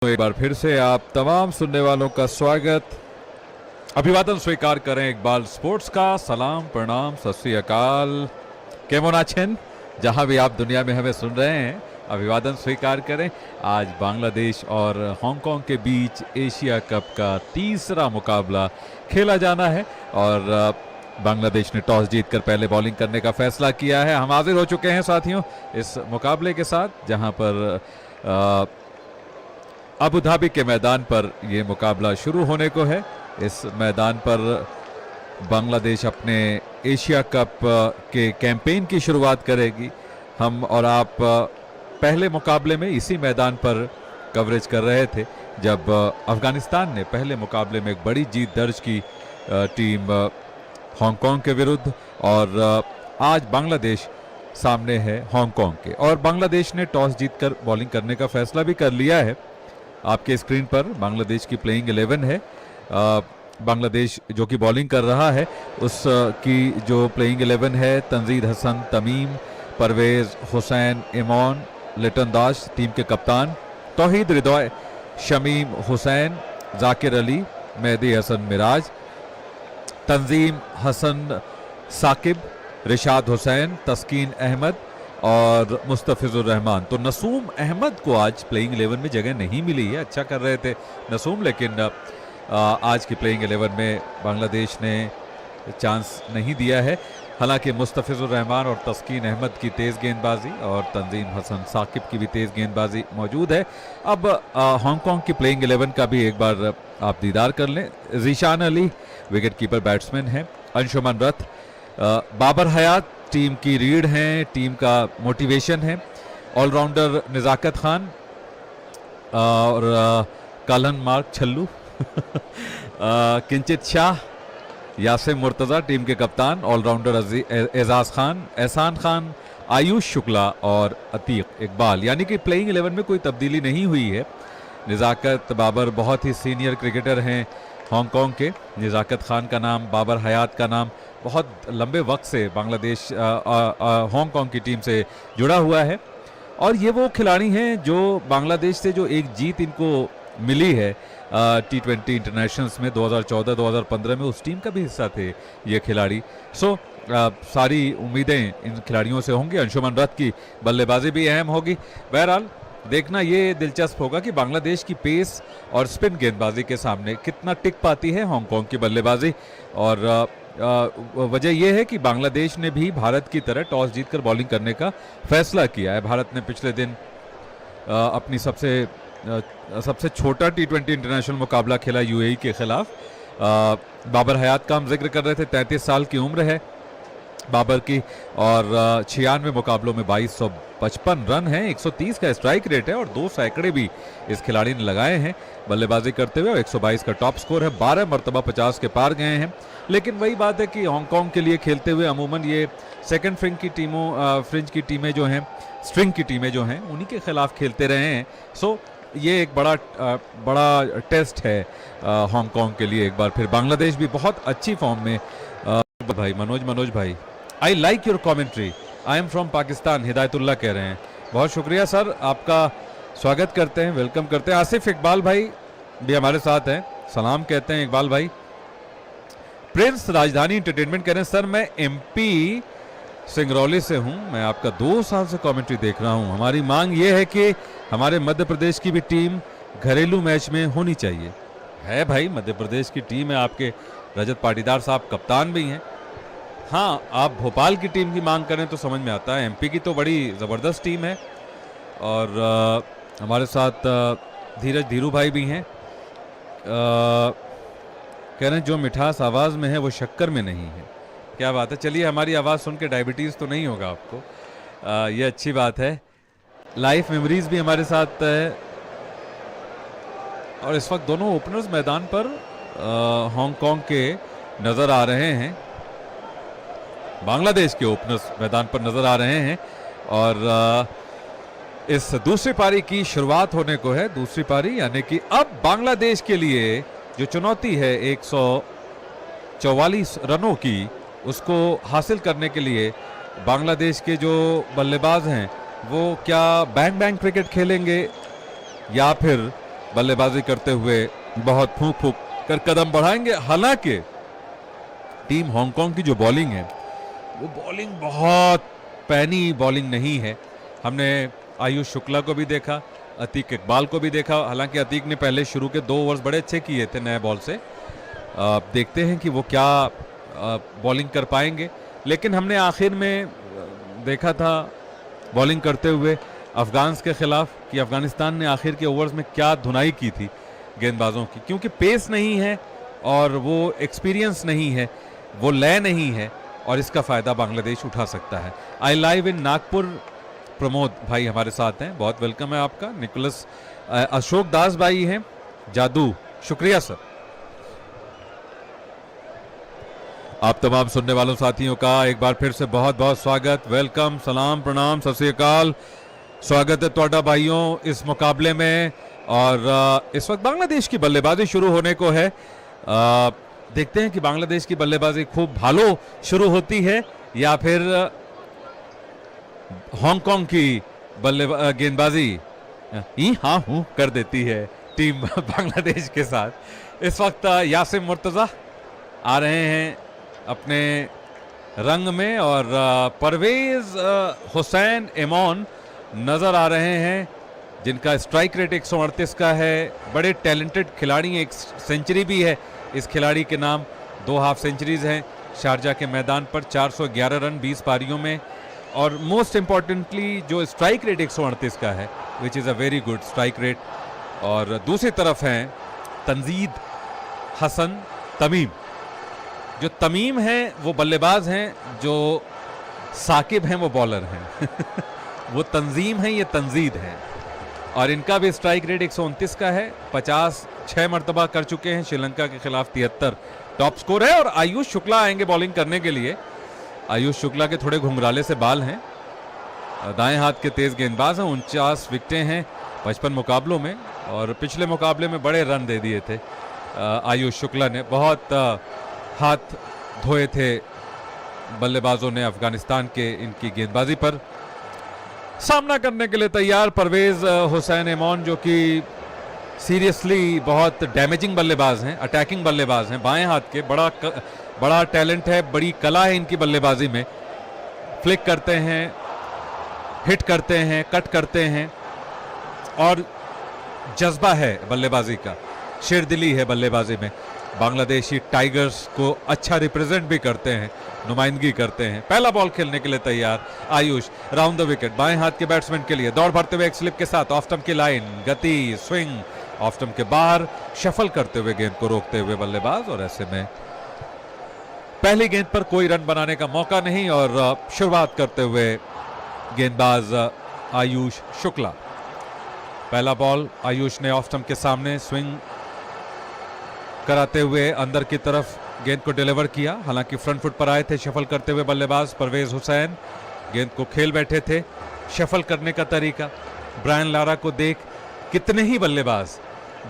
तो एक बार फिर से आप तमाम सुनने वालों का स्वागत, अभिवादन स्वीकार करें इकबाल स्पोर्ट्स का। सलाम, प्रणाम, सत श्री अकाल, केमन आछेन, जहां भी आप दुनिया में हमें सुन रहे हैं, अभिवादन स्वीकार करें। आज बांग्लादेश और हांगकांग के बीच एशिया कप का तीसरा मुकाबला खेला जाना है और बांग्लादेश ने टॉस जीतकर पहले बॉलिंग करने का फैसला किया है। हम हाजिर हो चुके हैं साथियों इस मुकाबले के साथ, जहां पर अबू धाबी के मैदान पर यह मुकाबला शुरू होने को है। इस मैदान पर बांग्लादेश अपने एशिया कप के कैंपेन की शुरुआत करेगी। हम और आप पहले मुकाबले में इसी मैदान पर कवरेज कर रहे थे जब अफगानिस्तान ने पहले मुकाबले में एक बड़ी जीत दर्ज की टीम हांगकांग के विरुद्ध, और आज बांग्लादेश सामने है हांगकांग के, और बांग्लादेश ने टॉस जीतकर बॉलिंग करने का फैसला भी कर लिया है। आपके स्क्रीन पर बांग्लादेश की प्लेइंग 11 है। बांग्लादेश जो कि बॉलिंग कर रहा है उसकी जो प्लेइंग 11 है, तंजीद हसन, तमीम, परवेज, हुसैन, इमॉन, लिटन दास टीम के कप्तान, तौहीद रिदॉय, शमीम हुसैन, जाकिर अली, मेहदी हसन मिराज, तंजीम हसन साकिब, रिशाद हुसैन, तस्कीन अहमद और मुस्तफिजुर रहमान। तो नसूम अहमद को आज प्लेइंग 11 में जगह नहीं मिली है। अच्छा कर रहे थे नसूम, लेकिन आज की प्लेइंग 11 में बांग्लादेश ने चांस नहीं दिया है। हालांकि मुस्तफिजुर रहमान और तस्कीन अहमद की तेज़ गेंदबाजी और तंजीम हसन साकिब की भी तेज़ गेंदबाजी मौजूद है। अब हांगकांग की प्लेइंग 11 का भी एक बार आप दीदार कर लें। Zeeshan Ali wicket keeper batsman है, अंशुमन रथ, बाबर हयात टीम की रीढ़ हैं, टीम का मोटिवेशन है, ऑलराउंडर निजाकत खान और कालन मार्क छल्लू किंचित शाह, यासिम मुर्तज़ा टीम के कप्तान, ऑलराउंडर एजाज खान, एहसान खान, आयुष शुक्ला और अतीक इकबाल। यानी कि प्लेइंग 11 में कोई तब्दीली नहीं हुई है। निजाकत बाबर बहुत ही सीनियर क्रिकेटर हैं हांगकांग के। निजाकत खान का नाम, बाबर हयात का नाम बहुत लंबे वक्त से बांग्लादेश हांगकांग की टीम से जुड़ा हुआ है, और ये वो खिलाड़ी हैं जो बांग्लादेश से जो एक जीत इनको मिली है T20 इंटरनेशनल्स में 2014-2015 में, उस टीम का भी हिस्सा थे ये खिलाड़ी। सारी उम्मीदें इन खिलाड़ियों से होंगी। अंशुमन रथ की बल्लेबाजी भी अहम होगी। बहरहाल देखना ये दिलचस्प होगा कि बांग्लादेश की पेस और स्पिन गेंदबाजी के सामने कितना टिक पाती है हांगकांग की बल्लेबाजी। और वजह यह है कि बांग्लादेश ने भी भारत की तरह टॉस जीतकर बॉलिंग करने का फैसला किया है। भारत ने पिछले दिन अपनी सबसे छोटा T20 इंटरनेशनल मुकाबला खेला यूएई के खिलाफ। बाबर हयात का हम जिक्र कर रहे थे, 33 साल की उम्र है बाबर की, और 96 मुकाबलों में 2255 रन हैं, 130 का स्ट्राइक रेट है और 2 सैकड़े भी इस खिलाड़ी ने लगाए हैं बल्लेबाजी करते हुए। 122 का टॉप स्कोर है, 12 मरतबा 50 के पार गए हैं। लेकिन वही बात है कि हांगकांग के लिए खेलते हुए अमूमन ये सेकंड फ्रिंज की टीमें जो हैं, स्ट्रिंग की टीमें जो हैं, उन्हीं के खिलाफ खेलते रहे हैं। ये एक बड़ा टेस्ट है हांगकांग के लिए। एक बार फिर बांग्लादेश भी बहुत अच्छी फॉर्म में। भाई मनोज भाई, I like your commentary, I am from Pakistan, Hidayatullah कह रहे हैं। बहुत शुक्रिया सर, आपका स्वागत करते हैं, वेलकम करते हैं। आसिफ इकबाल भाई भी हमारे साथ हैं, सलाम कहते हैं इकबाल भाई। प्रिंस राजधानी एंटरटेनमेंट कह रहे हैं, सर मैं MP सिंगरौली से हूं, मैं आपका 2 साल से कमेंट्री देख रहा हूं। हमारी मांग यह है कि हमारे मध्य प्रदेश की भी टीम घरेलू मैच में होनी चाहिए। है भाई, मध्य प्रदेश की टीम है, आपके रजत पाटीदार साहब कप्तान भी हैं। हाँ, आप भोपाल की टीम की मांग करें तो समझ में आता है। MP की तो बड़ी ज़बरदस्त टीम है, और हमारे साथ धीरू भाई भी हैं। कह रहे हैं जो मिठास आवाज़ में है वो शक्कर में नहीं है। क्या बात है, चलिए हमारी आवाज़ सुन के डायबिटीज़ तो नहीं होगा आपको, ये अच्छी बात है। लाइफ मेमोरीज भी हमारे साथ है, और इस वक्त दोनों ओपनर्स मैदान पर हांगकांग के नज़र आ रहे हैं, बांग्लादेश के ओपनर्स मैदान पर नज़र आ रहे हैं। और इस दूसरी पारी की शुरुआत होने को है। दूसरी पारी यानी कि अब बांग्लादेश के लिए जो चुनौती है 144 रनों की, उसको हासिल करने के लिए बांग्लादेश के जो बल्लेबाज हैं वो क्या बैंग बैंग क्रिकेट खेलेंगे या फिर बल्लेबाजी करते हुए बहुत फूंक फूंक कर कदम बढ़ाएंगे। हालांकि टीम हांगकांग की जो बॉलिंग है वो बॉलिंग बहुत पैनी बॉलिंग नहीं है। हमने आयुष शुक्ला को भी देखा, अतीक इकबाल को भी देखा। हालांकि अतीक ने पहले शुरू के 2 ओवर्स बड़े अच्छे किए थे नए बॉल से। देखते हैं कि वो क्या बॉलिंग कर पाएंगे। लेकिन हमने आखिर में देखा था बॉलिंग करते हुए अफगान के खिलाफ कि अफगानिस्तान ने आखिर के ओवर्स में क्या धुनाई की थी गेंदबाजों की, क्योंकि पेस नहीं है और वो एक्सपीरियंस नहीं है, वो लय नहीं है, और इसका फायदा बांग्लादेश उठा सकता है। आई लाइव इन नागपुर। प्रमोद भाई हमारे साथ हैं, बहुत वेलकम है आपका। निकोलस अशोक दास भाई हैं, जादू, शुक्रिया सर। आप तमाम सुनने वालों साथियों का एक बार फिर से बहुत बहुत स्वागत, वेलकम, सलाम, प्रणाम, सत श्री अकाल। स्वागत है ਤੁਹਾਡਾ भाइयों इस मुकाबले में। और इस वक्त बांग्लादेश की बल्लेबाजी शुरू होने को है। देखते हैं कि बांग्लादेश की बल्लेबाजी खूब भालो शुरू होती है या फिर हांगकांग की गेंदबाजी ही हाँ हूं कर देती है टीम बांग्लादेश के साथ। इस वक्त यासिम मुर्तजा आ रहे हैं अपने रंग में और परवेज हुसैन एमोन नजर आ रहे हैं, जिनका स्ट्राइक रेट 138 का है। बड़े टैलेंटेड खिलाड़ी हैं, एक सेंचुरी भी है इस खिलाड़ी के नाम, 2 हाफ सेंचुरीज हैं शारजा के मैदान पर, 411 रन 20 पारियों में। और मोस्ट इंपॉर्टेंटली जो स्ट्राइक रेट 138 का है, which is a very good strike rate. और दूसरी तरफ हैं तंजीद हसन तमीम। जो तमीम हैं वो बल्लेबाज हैं, जो साकिब हैं वो बॉलर हैं वो तंजीम हैं, ये तंजीद हैं। और इनका भी स्ट्राइक रेट 129 का है, 50 6 मरतबा कर चुके हैं, श्रीलंका के खिलाफ 73 टॉप स्कोर है। और आयुष शुक्ला आएंगे बॉलिंग करने के लिए। आयुष शुक्ला के थोड़े घुंघराले से बाल हैं, दाएं हाथ के तेज गेंदबाज हैं, 49 विकेटें हैं 55 मुकाबलों में, और पिछले मुकाबले में बड़े रन दे दिए थे आयुष शुक्ला ने। बहुत हाथ धोए थे बल्लेबाजों ने अफगानिस्तान के इनकी गेंदबाजी पर। सामना करने के लिए तैयार परवेज हुसैन एमोन, जो कि सीरियसली बहुत डैमेजिंग बल्लेबाज हैं, अटैकिंग बल्लेबाज हैं, बाएं हाथ के। बड़ा टैलेंट है, बड़ी कला है इनकी बल्लेबाजी में। फ्लिक करते हैं, हिट करते हैं, कट करते हैं, और जज्बा है बल्लेबाजी का, शेरदिली है बल्लेबाजी में। बांग्लादेशी टाइगर्स को अच्छा रिप्रेजेंट भी करते हैं, नुमाइंदगी करते हैं। पहला बॉल खेलने के लिए तैयार आयुष, राउंड द विकेट, बाएं हाथ के बैट्समैन के लिए दौड़ भरते हुए एक स्लिप के साथ, ऑफ स्टंप की लाइन, गति, स्विंग, ऑफ स्टंप के बाहर, शफल करते हुए गेंद को रोकते हुए बल्लेबाज। और ऐसे में पहली गेंद पर कोई रन बनाने का मौका नहीं, और शुरुआत करते हुए गेंदबाज आयुष शुक्ला। पहला बॉल आयुष ने ऑफ स्टंप के सामने स्विंग कराते हुए अंदर की तरफ गेंद को डिलीवर किया। हालांकि फ्रंट फुट पर आए थे शफल करते हुए बल्लेबाज परवेज हुसैन, गेंद को खेल बैठे थे। शफल करने का तरीका, ब्रायन लारा को देख कितने ही बल्लेबाज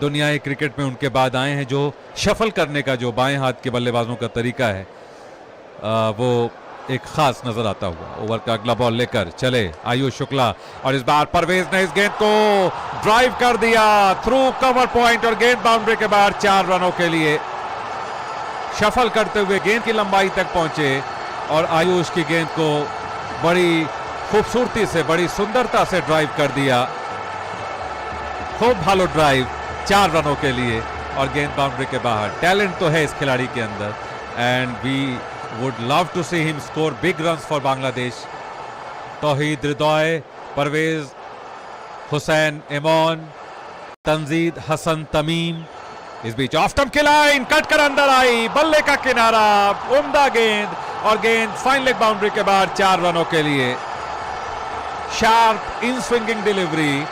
दुनियाई क्रिकेट में उनके बाद आए हैं जो शफल करने का जो बाएं हाथ के बल्लेबाजों का तरीका है वो एक खास नजर आता हुआ। ओवर का अगला बॉल लेकर चले आयुष शुक्ला, और इस बार परवेज ने इस गेंद को ड्राइव कर दिया थ्रू कवर पॉइंट, और गेंद बाउंड्री के बाहर 4 रनों के लिए। शफल करते हुए गेंद की लंबाई तक पहुंचे और आयुष की गेंद को बड़ी खूबसूरती से, बड़ी सुंदरता से ड्राइव कर दिया। खूब भालो ड्राइव 4 रनों के लिए, और गेंद बाउंड्री के बाहर। टैलेंट तो है इस खिलाड़ी के अंदर, and we would love to see him score big runs for Bangladesh. तौहीद रिदॉय, परवेज हुसैन एमोन, तंजीद हसन तमीम। इस बीच ऑफ स्टंप की लाइन कट कर अंदर आई, बल्ले का किनारा, उम्दा गेंद, और गेंद फाइन लेग बाउंड्री के बाहर 4 रनों के लिए। शार्प इन स्विंगिंग डिलीवरी,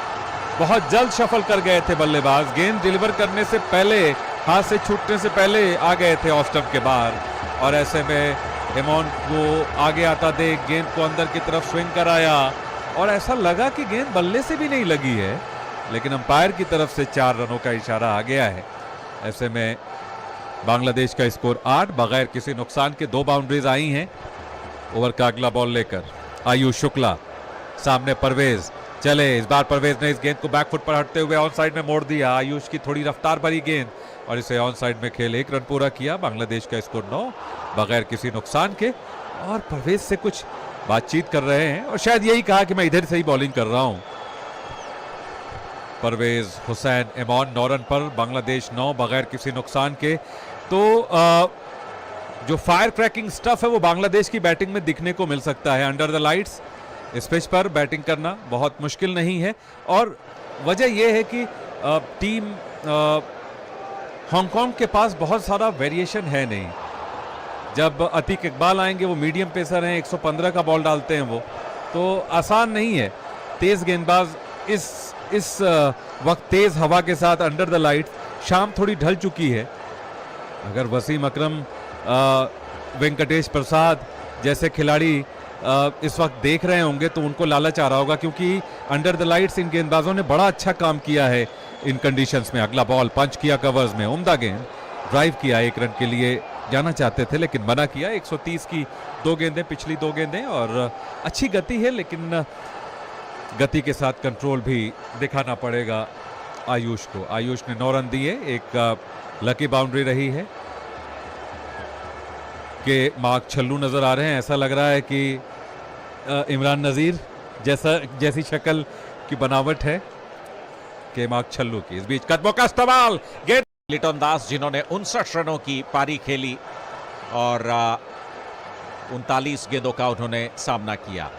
बहुत जल्द शफल कर गए थे बल्लेबाज। गेंद डिलीवर करने से पहले, हाथ से छूटने से पहले आ गए थे ऑफ स्टंप के बाहर, और ऐसे में एमोन को आगे आता देख गेंद को अंदर की तरफ स्विंग कराया, और ऐसा लगा कि गेंद बल्ले से भी नहीं लगी है, लेकिन अंपायर की तरफ से 4 रनों का इशारा आ गया है। ऐसे में बांग्लादेश का स्कोर 8, बगैर किसी नुकसान के 2 बाउंड्रीज आई हैं। ओवर का अगला बॉल लेकर आयुष शुक्ला, सामने परवेज, चले, इस बार परवेज ने इस गेंद को बैक फुट पर हटते हुए ऑन साइड में मोड़ दिया। आयुष की थोड़ी रफ्तार भरी गेंद और इसे ऑन साइड में खेल 1 रन पूरा किया। बांग्लादेश का स्कोर 9 बगैर किसी नुकसान के। और परवेज से कुछ बातचीत कर रहे हैं और शायद यही कहा कि मैं इधर से ही बॉलिंग कर रहा हूं। परवेज हुसैन इमॉन 9 रन पर, बांग्लादेश 9 बगैर किसी नुकसान के। तो जो फायर क्रैकिंग स्टफ है वो बांग्लादेश की बैटिंग में दिखने को मिल सकता है। अंडर द लाइट्स इस पिच पर बैटिंग करना बहुत मुश्किल नहीं है और वजह यह है कि टीम हांगकांग के पास बहुत सारा वेरिएशन है नहीं। जब अतीक इकबाल आएंगे, वो मीडियम पेसर हैं, 115 का बॉल डालते हैं वो, तो आसान नहीं है। तेज गेंदबाज इस वक्त तेज हवा के साथ अंडर द लाइट, शाम थोड़ी ढल चुकी है। अगर वसीम अकरम, वेंकटेश प्रसाद जैसे खिलाड़ी इस वक्त देख रहे होंगे तो उनको लालच आ रहा होगा, क्योंकि अंडर द लाइट्स इन गेंदबाजों ने बड़ा अच्छा काम किया है इन कंडीशंस में। अगला बॉल पंच किया कवर्स में, उम्दा गेंद, ड्राइव किया, 1 रन के लिए जाना चाहते थे लेकिन मना किया। 130 की 2 गेंदें, पिछली 2 गेंदें और अच्छी गति है, लेकिन गति के साथ कंट्रोल भी दिखाना पड़ेगा आयुष को। आयुष ने 9 रन दिए, एक लकी बाउंड्री रही है कि मार्क छल्लू नजर आ रहे हैं। ऐसा लग रहा है कि इमरान नजीर जैसी शक्ल की बनावट है कि मार्क छल्लू की। इस बीच कदमों का इस्तेमाल, गेंद लिटन दास जिन्होंने 59 रनों की पारी खेली और 39 गेंदों का उन्होंने सामना किया।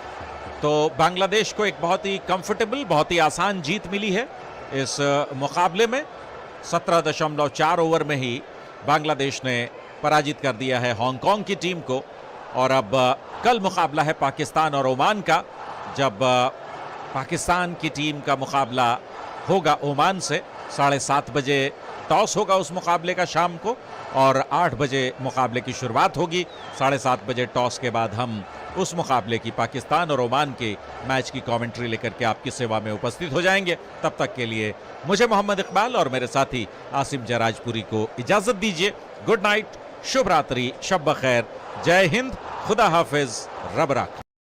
तो बांग्लादेश को एक बहुत ही कंफर्टेबल, बहुत ही आसान जीत मिली है इस मुकाबले में। 17.4 ओवर में ही बांग्लादेश ने पराजित कर दिया है हांगकांग की टीम को। और अब कल मुकाबला है पाकिस्तान और ओमान का, जब पाकिस्तान की टीम का मुकाबला होगा ओमान से। 7:30 बजे टॉस होगा उस मुकाबले का शाम को और 8 बजे मुकाबले की शुरुआत होगी। 7:30 बजे टॉस के बाद हम उस मुकाबले की, पाकिस्तान और ओमान के मैच की कमेंट्री लेकर के आपकी सेवा में उपस्थित हो जाएंगे। तब तक के लिए मुझे मोहम्मद इकबाल और मेरे साथी आसिम जराजपुरी को इजाजत दीजिए। गुड नाइट, शुभ रात्रि, शब बखैर, जय हिंद, खुदा हाफिज, रब राख।